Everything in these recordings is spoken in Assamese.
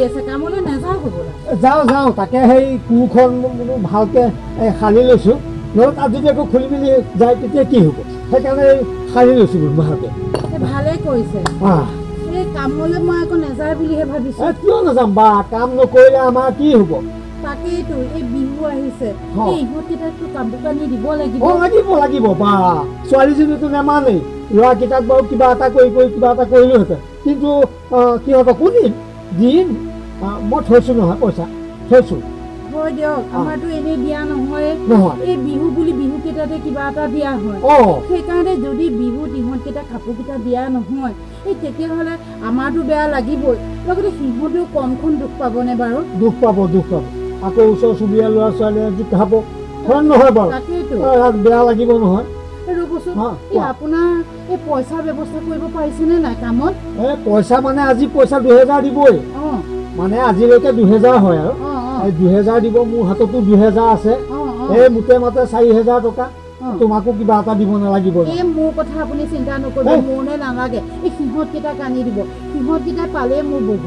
আছে কামলৈ নাযাওঁ হ'বলা যাওঁ তাকে সেই কুখন ভালকে সাৰি লৈছোঁ নহ'লে তাত যদি একো খুলি মেলি যায় তেতিয়া কি হ'ব সেইকাৰণে সাৰি লৈছোঁ ভালকে ভালেই কৰিছে এই কামলৈ মই আকৌ নাযায় বুলিহে ভাবিছোঁ কিয় নাযাম বা কাম নকৰিলে আমাৰ কি হ'ব তাকেইতো এই বিহু আহিছে ইহঁতকেইটাকতো কাপোৰ কানি দিব লাগিব বা ছোৱালীজনীতো নেমানেই ল'ৰাকেইটাক বাৰু কিবা এটা কৰিলোহেঁতেন কিন্তু সিহঁতক কোনদিন দিন মই থৈছোঁ নহয় পইচা থৈছোঁ হয় দিয়ক আমাৰতো এনেই দিয়া নহয় এই বিহু বুলি বিহুকেইটাতে কিবা এটা দিয়া হয় সেইকাৰণে যদি বিহুত ইহঁতকেইটা কাপোৰকেইটা দিয়া নহয় এই তেতিয়াহ'লে আমাৰতো বেয়া লাগিবই লগতে সিহঁতেও কমখন দুখ পাবনে বাৰু দুখ পাব আকৌ ওচৰ চুবুৰীয়া ল'ৰা ছোৱালীয়ে দুখ খাব হয় নহয় বাৰু বেয়া লাগিব নহয় ৰ'বচোন আপোনাৰ এই পইচা ব্যৱস্থা কৰিব পাৰিছেনে নাই কামত পইচা মানে আজি পইচা 2000 দিবই মানে আজিলৈকে 2000 হয় আৰু 2000 দিব মোৰ হাততো 2000 আছে এই মুঠে মাতে 4000 টকা তোমাকো কিবা এটা দিব নালাগিব এই মোৰ কথা আপুনি চিন্তা নকৰিব মোৰনে নালাগে এই সিহঁতকেইটাক আনি দিব সিহঁতকেইটা পালে মোৰ বহুত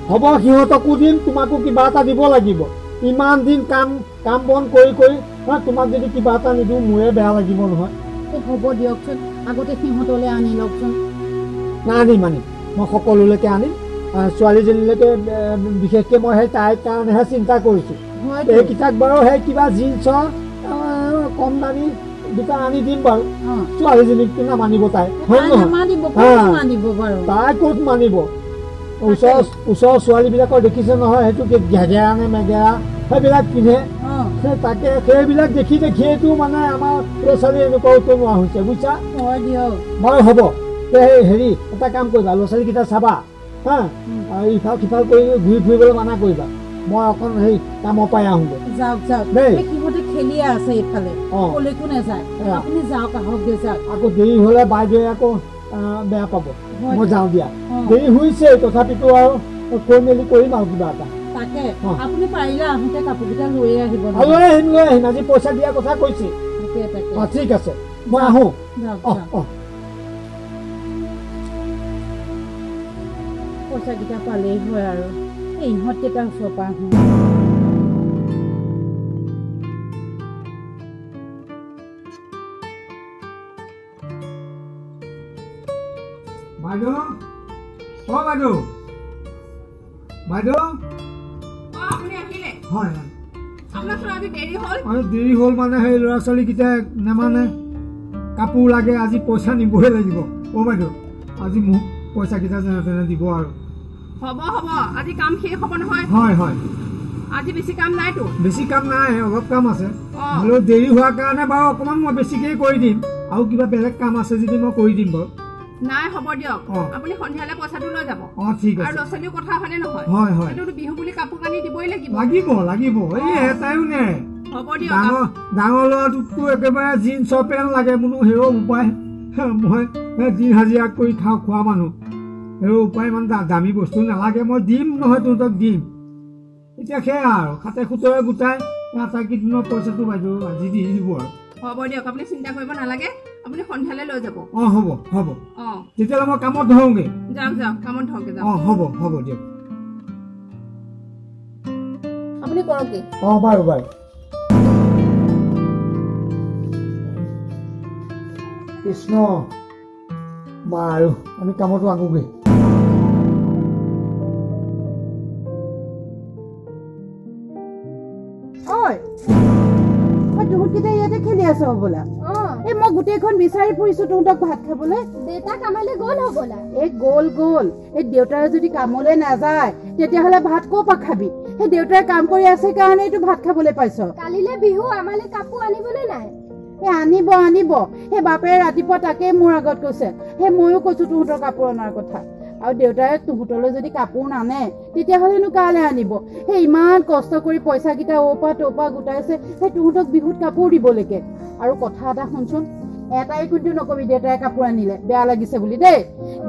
হ'ব সিহঁতকো দিম তোমাকো কিবা এটা দিব লাগিব ইমান দিন কাম বন কৰি তোমাক যদি কিবা এটা নিদিওঁ মোৰে বেয়া লাগিব নহয় হ'ব দিয়কচোন আগতে সিহঁতলৈ আনি লওকচোন নানিম মই সকলোলৈকে আনিম ছোৱালীজনীলৈকে বিশেষকৈ মই সেই তাইৰ কাৰণেহে চিন্তা কৰিছোঁ এইকেইটাক বাৰু সেই কিবা জিন্সৰ কম দামী দুটা আনি দিম বাৰু ছোৱালীজনীকতো নামানিব তাই তাই ক'ত মানিব ওচৰৰ ছোৱালীবিলাকৰ দেখিছে নহয় সেইটো ঘেগেৰা নে মেগেৰা সেইবিলাক পিন্ধে তাকে সেইবিলাক দেখিয়েতো মানে আমাৰ ল'ৰা ছোৱালী এনেকুৱা উতনোৱা হৈছে বুজিছা বাৰু হ'ব হেৰি এটা কাম কৰিবা ল'ৰা ছোৱালীকেইটা চাবা হা ইফাল সিফাল কৰি ঘূৰি ফুৰিবলৈ মানা কৰিবা মই অকণ সেই কামৰ পৰাই আহোঁগৈ আকৌ দেৰি হ'লে বাইদেৱে আকৌ বেয়া পাব মই যাওঁ দিয়া দেৰি হৈছে তথাপিতো আৰু কৈ মেলি কৰিম আৰু কিবা এটা লৈ আহিম আজি পইচা দিয়া কথা কৈছে ঠিক আছে মই আহোঁ পইচাকেইটা পালেই হয় আৰু ইহঁতকেইটা ওচৰৰ পৰা আহোঁ দেৰি হ'ল মানে সেই ল'ৰা ছোৱালীকেইটাই নেমানে কাপোৰ লাগে আজি পইচা নিবই লাগিব বাইদেউ আজি মোক পইচাকেইটা যেনে তেনে দিব আৰু হ'ব আজি কাম শেষ হ'ব নহয় হয় আজি বেছি কাম নাইতো বেছি কাম নাই অলপ কাম আছে হ'লেও দেৰি হোৱাৰ কাৰণে বাৰু অকণমান মই বেছিকেই কৰি দিম আৰু কিবা বেলেগ কাম আছে যদি মই কৰি দিম বাৰু নাই হ'ব দিয়ক আপুনি সন্ধিয়ালৈ পইচাটো লৈ যাব ঠিক আছে আৰু ল'ৰা ছোৱালীৰ কথা হয়নে নহয় হয় এইটো বিহু বুলি কাপোৰ কানি দিবই লাগিব এই এটাইও নে হ'ব দিয়ক ডাঙৰ ল'ৰাটোকতো একেবাৰে জিন্সৰ পেণ্ট লাগে বোলো হেৰ' উপায় মই দিন হাজিৰা কৰি খোৱা মানুহ হেৰ' উপায় ইমান দামী বস্তু নালাগে মই দিম নহয় তহঁতক দিম এতিয়া সেয়া আৰু খাতে খুতৰে গোটাই আটাইকেইদিনৰ পইচাটো বাইদেউ আজি দি দিব আৰু হ'ব দিয়ক আপুনি চিন্তা কৰিব নালাগে আপুনি সন্ধিয়ালৈ লৈ যাব হ'ব তেতিয়াহ'লে মই কামত ধৰোঁগৈ যাওক কামত ধৰোঁগৈ হ'ব দিয়ক আপুনি কৰকগৈ বাৰু কৃষ্ণ বাৰু আমি কামতো আহোঁগৈ ইয়াতে খেলি আছ হবলা মই গোটেইখন বিচাৰি ফুৰিছো তহঁতক ভাত খাবলৈ দেউতা কামলৈ গ'ল হবলা গ'ল এই দেউতাৰে যদি কামলৈ নাযায় তেতিয়াহ'লে ভাত ক'ৰ পৰা খাবি সেই দেউতাৰে কাম কৰি আছে কাৰণেইতো ভাত খাবলৈ পাইছ কালিলে বিহু আমালৈ কাপোৰ আনিবলৈ নাই আনিব সেই বাপেৰে ৰাতিপুৱা তাকেই মোৰ আগত কৈছে সেই ময়ো কৈছো তহঁতৰ কাপোৰ অনাৰ কথা আৰু দেউতাৰে তহঁতলৈ যদি কাপোৰ নানে তেতিয়াহ'লেনো কালৈ আনিব সেই ইমান কষ্ট কৰি পইচাকেইটা অ'পা ত'পা গোটাইছে সেই তহঁতক বিহুত কাপোৰ দিবলৈকে আৰু কথা এটা শুনচোন এটাই কিন্তু নকবি দেউতাই কাপোৰ আনিলে বেয়া লাগিছে বুলি দেই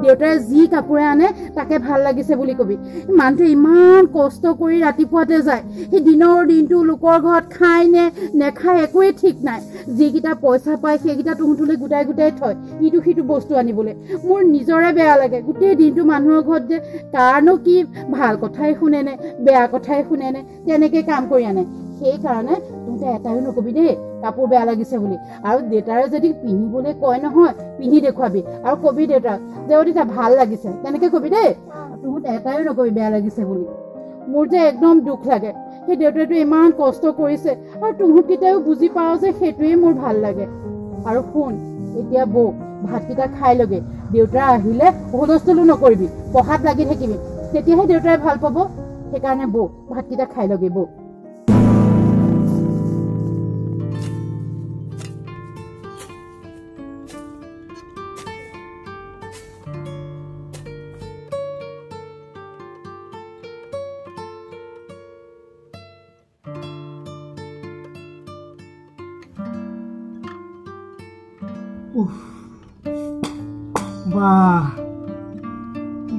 দেউতাই যি কাপোৰে আনে তাকে ভাল লাগিছে বুলি কবি মানুহটো ইমান কষ্ট কৰি ৰাতিপুৱাতে যায় সেই দিনৰ দিনটো লোকৰ ঘৰত খাই নে নেখায় একোৱে ঠিক নাই যিকেইটা পইচা পায় সেইকেইটা তুহঁতলৈ গোটাই গোটাই থয় ইটো সিটো বস্তু আনিবলৈ মোৰ নিজৰে বেয়া লাগে গোটেই দিনটো মানুহৰ ঘৰত যে কাৰণো কি ভাল কথাই শুনেনে বেয়া কথাই শুনেনে তেনেকৈ কাম কৰি আনে সেইকাৰণে তহঁতে এটাইও নকবি দেই কাপোৰ বেয়া লাগিছে বুলি আৰু দেউতাৰে যদি পিন্ধিবলৈ কয় নহয় পিন্ধি দেখুৱাবি আৰু কবি দেউতাক যে দেউতা ভাল লাগিছে তেনেকৈ কবি দেই তহঁতে এটাইও নকবি বেয়া লাগিছে বুলি মোৰ যে একদম দুখ লাগে সেই দেউতাইটো ইমান কষ্ট কৰিছে আৰু তহঁতকেইটাইও বুজি পাওঁ যে সেইটোৱেই মোৰ ভাল লাগে আৰু শুন এতিয়া বৌ ভাতকেইটা খাই লগে দেউতা আহিলে হুলস্থুলো নকৰিবি পঢ়াত লাগি থাকিবি তেতিয়াহে দেউতাই ভাল পাব সেইকাৰণে বৌ ভাতকেইটা খাই লগে বৌ বাহ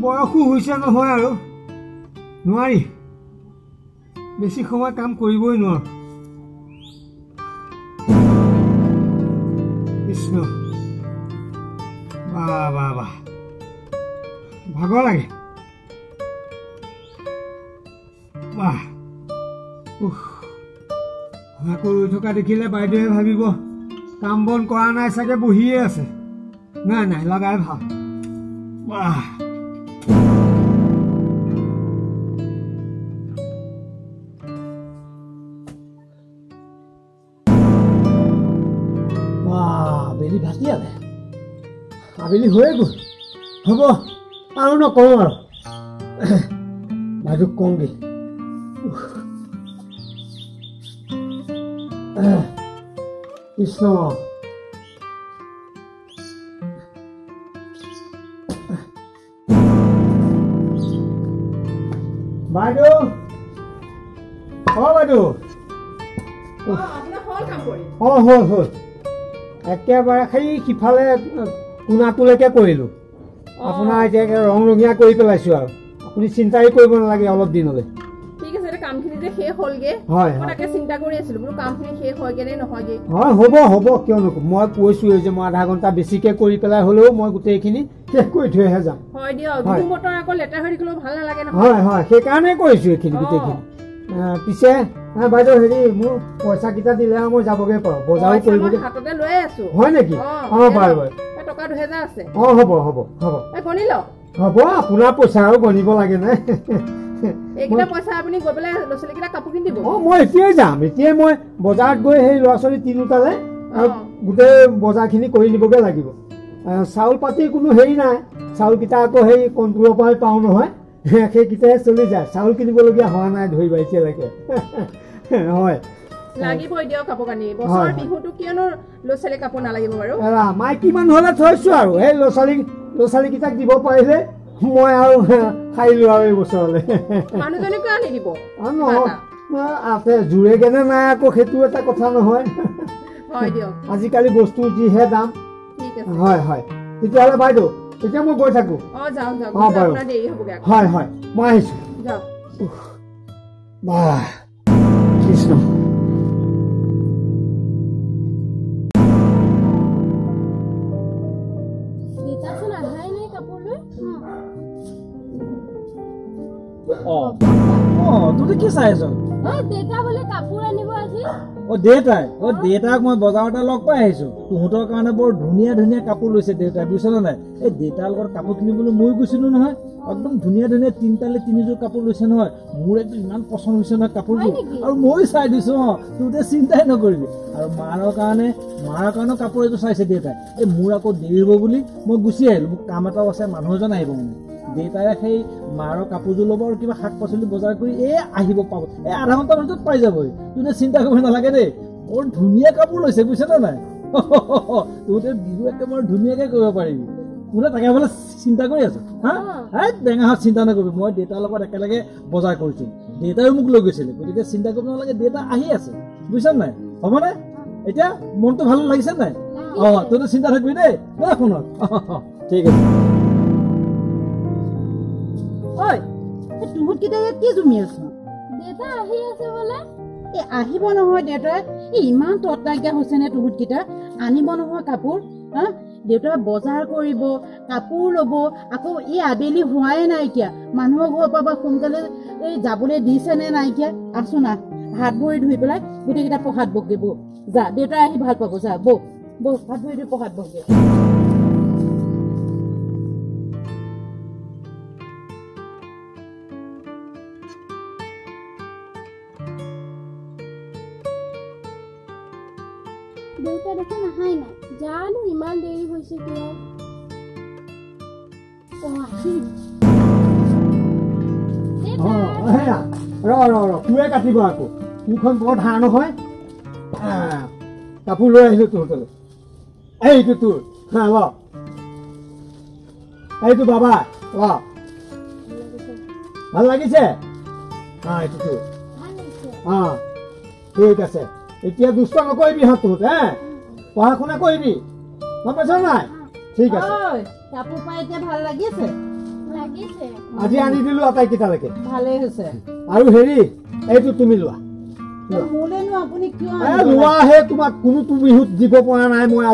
বয়সো হৈছে নহয় আৰু নোৱাৰি বেছি সময় কাম কৰিবই নোৱাৰো কৃষ্ণ বাহ বাহ বাহ ভাগৰ লাগে বাহ আকৌ ৰৈ থকা দেখিলে বাইদেৱে ভাবিব কাম বন কৰা নাই চাগে বহিয়ে আছে নাই নাই লগাই ভাল বাহ বেলি ভাতি আলে আবেলি হৈয়ে গ'ল হ'ব আৰু নকওঁ আৰু বাইদেউক কওঁগে কৃষ্ণ বাইদেউ বাইদেউ হ'ল একেবাৰে সেই সিফালে কোণাটোলৈকে কৰিলোঁ আপোনাৰ এতিয়া ৰং ৰঙীয়া কৰি পেলাইছোঁ আৰু আপুনি চিন্তাই কৰিব নালাগে অলপ দিনলৈ ঠিক আছে কামখিনি যে শেষ হ'লগে হয় তাকে চিন্তা কৰি আছিলোঁ বোলো কামখিনি শেষ হয়গে নে নহয়গে হয় হ'ব কিয় নকওঁ মই কৈছোঁ যে মই আধা ঘণ্টা বেছিকৈ কৰি পেলাই হ'লেও মই গোটেইখিনি শেষ কৰি থৈহে যাম হয় দিয়ক মটৰ আকৌ লেতেৰা হৈ থাকিলেও ভাল নালাগে নহয় হয় সেইকাৰণে কৰিছোঁ এইখিনি গোটেইখিনি পিছে বাইদেউ হেৰি মোৰ পইচাকেইটা দিলে আৰু মই যাবগৈ পাৰোঁ বজাৰো কৰিবগৈ হাততে লৈ আছোঁ হয় নেকি বাৰু টকা 2000 আছে হ'ব গণি লওক হ'ব আপোনাৰ পইচা আৰু গণিব লাগে নাই এইকেইটা পইচা আপুনি গৈ পেলাই ল'ৰা ছোৱালীকেইটা কাপোৰ কিনি দিব মই এতিয়াই যাম এতিয়াই মই বজাৰত গৈ সেই ল'ৰা ছোৱালী তিনিওটালে গোটেই বজাৰখিনি কৰি নিবগৈ লাগিব চাউল পাতি কোনো হেৰি নাই চাউলকেইটা আকৌ সেই কণ্ট্ৰলৰ পৰাই পাওঁ নহয় সেইকেইটাই চলি যায় চাউল কিনিবলগীয়া হোৱা নাই ধৰিবা এতিয়ালৈকে হয় লাগিবই দিয়ক কাপোৰ কানি বছৰ বিহুটো কিয়নো ল'ৰা ছোৱালী কাপোৰ নালাগিব বাৰু মাইকী মানুহ হ'লে থৈছোঁ আৰু সেই ল'ৰা ছোৱালীকেইটাক দিব পাৰিলে মই আৰু খাইলোঁ আৰু এই বছৰলৈ মানুহজনীকো আনি দিব আছে জোৰে কেনে নাই আকৌ সেইটো এটা কথা নহয় আজিকালি বস্তু যিহে দাম হয় তেতিয়াহ'লে বাইদেউ এতিয়া মই গৈ থাকোঁ বাৰু হয় মই আহিছোঁ বাহ কৃষ্ণ তুমি কি চাই আছ দেউতাক মই বজাৰতে লগ পাই আহিছো তহঁতৰ কাৰণে বৰ ধুনীয়া ধুনীয়া কাপোৰ লৈছে দেউতাই বুজিছ নাই এই দেউতাৰ লগত কাপোৰ কিনিবলৈ মই গৈছিলো নহয় একদম ধুনীয়া ধুনীয়া তিনিযোৰ কাপোৰ লৈছে নহয় মোৰ একদম ইমান পচন্দ হৈছে নহয় কাপোৰযোৰ আৰু মই চাই দিছো তহঁতে চিন্তাই নকৰিবি আৰু মাৰৰ কাৰণেও কাপোৰ এযোৰ চাইছে দেউতাই এই মোৰ আকৌ দেৰি হ'ব বুলি মই গুচি আহিলো মোক কাম এটাও আছে মানুহ এজন আহিব মানে দেউতাৰে সেই মাৰৰ কাপোৰযোৰ ল'ব আৰু কিবা শাক পাচলি বজাৰ কৰি আহিব পাব আধা ঘণ্টাৰ ভিতৰত পাই যাবহি তহঁতে চিন্তা কৰিব নালাগে দেই বৰ ধুনীয়া কাপোৰ লৈছে বুজিছ নাই তহঁতে বিহু একেবাৰে ধুনীয়াকে কৰিব পাৰিবি তোলে তাকে বোলে চিন্তা কৰি আছো টেঙাহঁত চিন্তা নকৰিবি মই দেউতাৰ লগত একেলগে বজাৰ কৰিছো দেউতাইও মোক লৈ গৈছিলে গতিকে চিন্তা কৰিব নালাগে দেউতা আহি আছে বুজিছ নাই হ'বনে এতিয়া মনটো ভাল লাগিছে নাই তইতো চিন্তা থাকিবি দেই ফোনত ঠিক আছে ঐ তুহুত কেইটা ইয়াত কি জুমি আছ দেউতা আহি আছে বোলে এই আহিব নহয় দেউতাই এই ইমান তত নাইকিয়া হৈছে নে তুহুত কেইটা আনিব নহয় কাপোৰ হা দেউতাই বজাৰ কৰিব কাপোৰ ল'ব আকৌ এই আবেলি হোৱাই নাইকিয়া মানুহৰ ঘৰৰ পৰা বা সোনকালে এই যাবলৈ দিছে নে নাইকিয়া আছো না হাত ভৰি ধুই পেলাই গোটেইকেইটা প্ৰসাদ বগে বৌ যা দেউতাই আহি ভাল পাব যা বৌ বৌ হাত ভৰি ধুই প্ৰসাদ বগে দেউতা দেখোন আহাই নাই জানো ইমান দেৰি হৈছে কিয় তোৱে কাটিব আকৌ তোৰখন বৰ ধাৰ নহয় কাপোৰ লৈ আহিলো তোৰ হাতলৈ এইটো তোৰ হা ল এইটো বাবা ল ভাল লাগিছে এইটো তোৰ ঠিক আছে এতিয়া দুষ্ট নকৰিবি হাতত পঢ়া শুনা কৰিবি গম পাইছ নাই ঠিক আছে কাপোৰ পাই এতিয়া ভাল লাগিছে আজি আনি দিলো আটাইকেইটালৈকে ভালেই হৈছে আৰু হেৰি এইটো তুমি লোৱা মোলেনো আপুনি কিয় লোৱাহে তোমাক কোনোটো বিহুত দিব পৰা নাই মই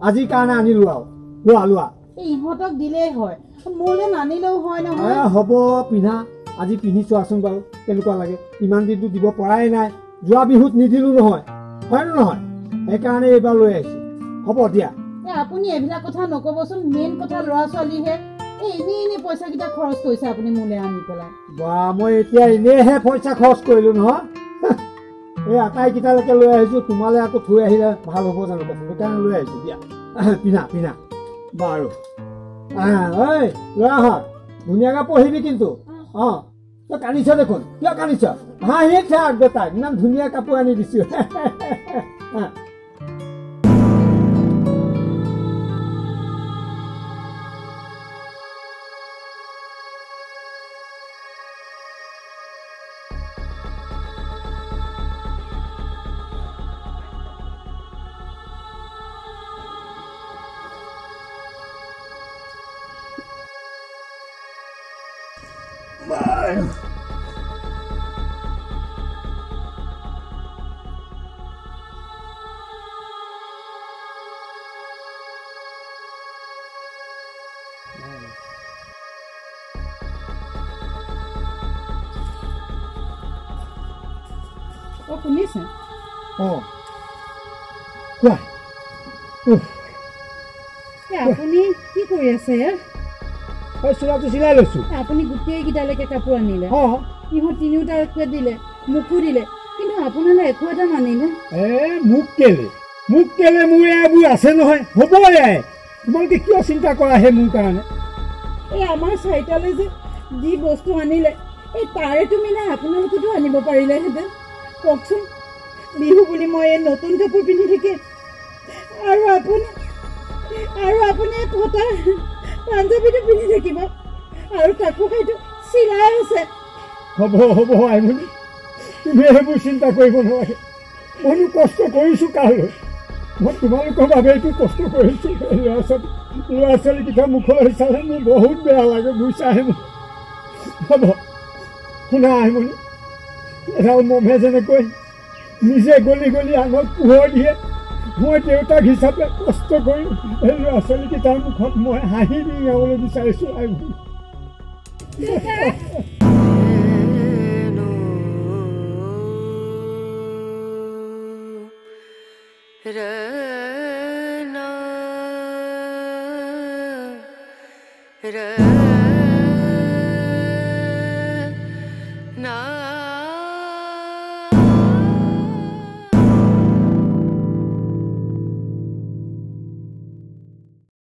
আজিৰ কাৰণে আনিলো আৰু লোৱা লোৱা ইহঁতক দিলেই হয় মোলে নানিলেও হয় নহয় হ'ব পিন্ধা আজি পিন্ধি চোৱাচোন বাৰু কেনেকুৱা লাগে ইমান দিনটো দিব পৰাই নাই যোৱা বিহুত নিদিলো নহয় হয় নে নহয় সেইকাৰণে এইবাৰ লৈ আহিছো হ'ব দিয়া আপুনি এইবিলাক কথা নকবচোন মেইন কথা ল'ৰা ছোৱালীহে এনেই পইচা কেইটা খৰচ কৰিছে আপুনি মোলে আনি পেলাই বা মই এতিয়া এনেইহে পইচা খৰচ কৰিলো নহয় এই আটাইকেইটালৈকে লৈ আহিছো তোমালে আকৌ থৈ আহিলে ভাল হ'ব জানো কথা সেইকাৰণে লৈ আহিছো দিয়া পিন্ধা পিন্ধা বাৰু ঐ ল'ৰাহঁত ধুনীয়াকৈ পঢ়িবি কিন্তু তই কান্দিছ দেখোন কিয় কান্দিছ হাঁহি থাক দেউতাক ইমান ধুনীয়া কাপোৰ আনি দিছো শুনিছে আপুনি কি কৰি আছে চোলাটো চিলাই লৈছো আপুনি গোটেইকেইটালৈকে কাপোৰ আনিলে ইহঁত তিনিওটাকে দিলে মোকো দিলে কিন্তু আপোনালৈ একো এটা নানিলে মোক কেলে মোৰ এইবোৰ আছে নহয় হ'ব তোমালোকে কিয় চিন্তা কৰা হে মোৰ কাৰণে এই আমাৰ চাৰিটালৈ যে যি বস্তু আনিলে এই তাৰে তুমি নাই আপোনালোকেতো আনিব পাৰিলেহেঁতেন কওকচোন বিহু বুলি মই এই নতুন কাপোৰ পিন্ধি থাকিম আৰু আপুনি ফটা পাঞ্জাবীটো পিন্ধি থাকিব আৰু কাপোৰ খাইটো চিলাই আছে হ'ব আইমণি তুমি সেইবোৰ চিন্তা কৰিব নোৱাৰে মইনো কষ্ট কৰিছো কালৈ মই তোমালোকৰ বাবে এইটো কষ্ট কৰিছো ল'ৰা ছোৱালীকেইটা মুখলৈ চালে মোৰ বহুত বেয়া লাগে বুজিছাহে মোক হ'ব শুনা আইমণি এডাল মমে যেনেকৈ নিজে গলি আনক পোহৰ দিয়ে মই দেউতাক হিচাপে কষ্ট কৰি এই ল'ৰা ছোৱালীকেইটাৰ মুখত মই হাঁহি দি যাবলৈ বিচাৰিছো আইমণি Ra